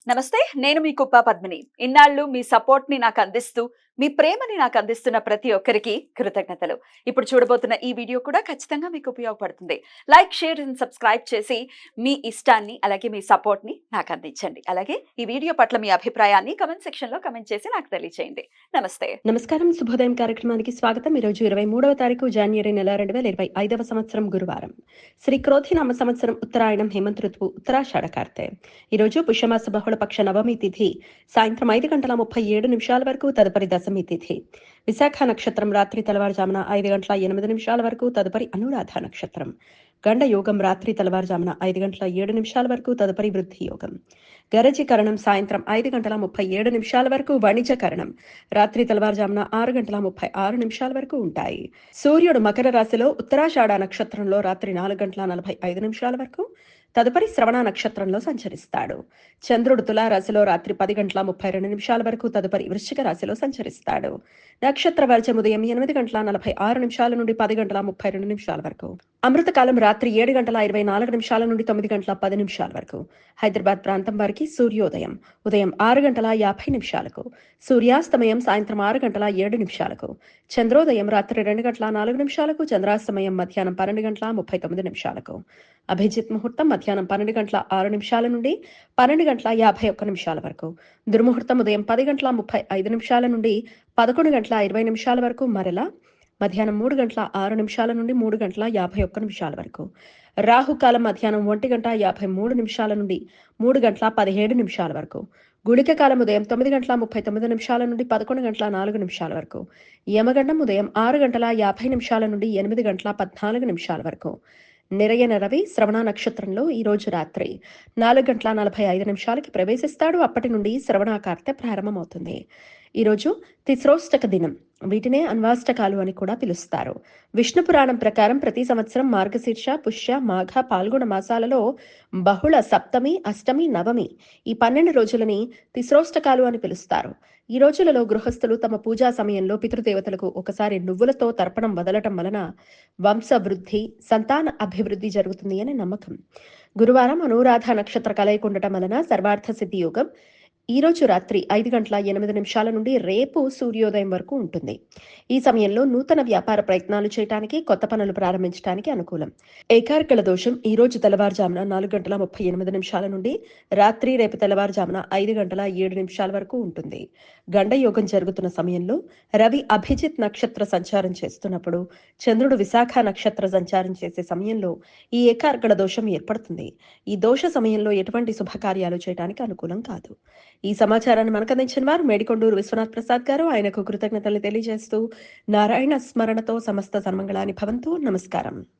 నమస్తే. నేను మీ కుప్ప పద్మిని. ఇన్నాళ్ళు మీ సపోర్ట్‌ని నాకందిస్తూ, మీ ప్రేమని నాకందిస్తున్న ప్రతి ఒక్కరికి కృతజ్ఞతలు. ఇప్పుడు చూడబోతున్న ఈ వీడియో కూడా ఖచ్చితంగా మీకు ఉపయోగపడుతుంది. లైక్, షేర్ అండ్ సబ్స్క్రైబ్ చేసి మీ ఇష్టాన్ని, అలాగే మీ సపోర్ట్‌ని నాకందించండి. అలాగే ఈ వీడియో పట్ల మీ అభిప్రాయాన్ని కామెంట్ సెక్షన్‌లో కామెంట్ చేసి నాకు తెలియచేయండి. నమస్తే. నమస్కారం. శుభోదయం కార్యక్రమానికి స్వాగతం. ఈరోజు 23వ తారీఖు జాన్యురి నెల 2025వ సంవత్సరం గురువారం. శ్రీ క్రోధినామ సంవత్సరం ఉత్తరాయణం హేమంత ఋతువు ఉత్తరాషాఢ కార్తె. ఈరోజు పుష్యమాస బహుళపక్ష నవమి తిథి సాయంత్రం 5:37 వరకు, తదుపరి దశమి తిథి. విశాఖ నక్షత్రం రాత్రి తెల్లవారుజామున 5:08 వరకు, తదుపరి అనురాధ నక్షత్రం. గండ యోగం రాత్రి తెల్లవారుజామున 5:07 వరకు, తదుపరి వృద్ధి యోగం. గరజీకరణం సాయంత్రం 5:37 వరకు, వాణిజ్యకరణం రాత్రి తెల్లవారుజామున 6:36 వరకు ఉంటాయి. సూర్యుడు మకర రాశిలో ఉత్తరాషాఢ నక్షత్రంలో రాత్రి 4:45 వరకు, తదుపరి శ్రవణ నక్షత్రంలో సంచరిస్తాడు. చంద్రుడు తులారాశిలో రాత్రి 10:32 వరకు, తదుపరి వృశ్చిక రాశిలో సంచరిస్తాడు. నక్షత్ర వర్జం ఉదయం 8:46 నుండి 10:32 వరకు. అమృతకాలం రాత్రి 7:24 నుండి 9:10 వరకు. హైదరాబాద్ ప్రాంతం వారికి సూర్యోదయం ఉదయం 6:50 సూర్యాస్తమయం సాయంత్రం 6:07 చంద్రోదయం రాత్రి 2:04 చంద్రాస్తమయం మధ్యాహ్నం 12:39 అభిజిత్ ముహూర్తం మధ్యాహ్నం 12:06 నుండి 12:51 వరకు. దుర్ముహూర్తం ఉదయం 10:35 నుండి 11:20 వరకు. మరలా మధ్యాహ్నం 3:06 నుండి 3:51 వరకు. రాహుకాలం మధ్యాహ్నం 1:53 నుండి 3:17 వరకు. గుళిక కాలం ఉదయం 9:39 నుండి 11:04 వరకు. యమగండం ఉదయం 6:50 నుండి 8:14 వరకు. నిరయన రవి శ్రవణ నక్షత్రంలో ఈ రోజు రాత్రి 4:45 ప్రవేశిస్తాడు. అప్పటి నుండి శ్రవణాకార్తె ప్రారంభమవుతుంది. ఈరోజు తిస్రోష్టక దినం. వీటినే అన్వాష్టకాలు అని కూడా పిలుస్తారు. విష్ణు పురాణం ప్రకారం ప్రతి సంవత్సరం మార్గశీర్ష, పుష్య, మాఘ, పాల్గొన మాసాలలో బహుళ సప్తమి, అష్టమి, నవమి ఈ 12 రోజులని తిస్రోష్టకాలు అని పిలుస్తారు. ఈ రోజులలో గృహస్థులు తమ పూజా సమయంలో పితృదేవతలకు ఒకసారి నువ్వులతో తర్పణం వదలటం వలన వంశ వృద్ధి, సంతాన అభివృద్ధి జరుగుతుంది అని నమ్మకం. గురువారం అనురాధ నక్షత్ర కలయిక ఉండటం వలన సర్వార్థ సిద్ధి యోగం ఈ రోజు రాత్రి 5:08 నుండి రేపు సూర్యోదయం వరకు ఉంటుంది. ఈ సమయంలో నూతన వ్యాపార ప్రయత్నాలు చేయడానికి, కొత్త పనులు ప్రారంభించడానికి అనుకూలం. ఏకార్కల దోషం ఈ రోజు తెల్లవారుజామున 4:38 నుండి రాత్రి రేపు తెల్లవారుజామున 5:07 వరకు ఉంటుంది. గండ యోగం జరుగుతున్న సమయంలో రవి అభిజిత్ నక్షత్ర సంచారం చేస్తున్నప్పుడు, చంద్రుడు విశాఖ నక్షత్ర సంచారం చేసే సమయంలో ఈ ఏకార్కల దోషం ఏర్పడుతుంది. ఈ దోష సమయంలో ఎటువంటి శుభకార్యాలు చేయడానికి అనుకూలం కాదు. ఈ సమాచారాన్ని మనకు అందించిన వారు మేడికొండూరు విశ్వనాథ్ ప్రసాద్ గారు. ఆయనకు కృతజ్ఞతలు తెలియజేస్తూ నారాయణ స్మరణతో సమస్త సన్మంగళాని భవంతు. నమస్కారం.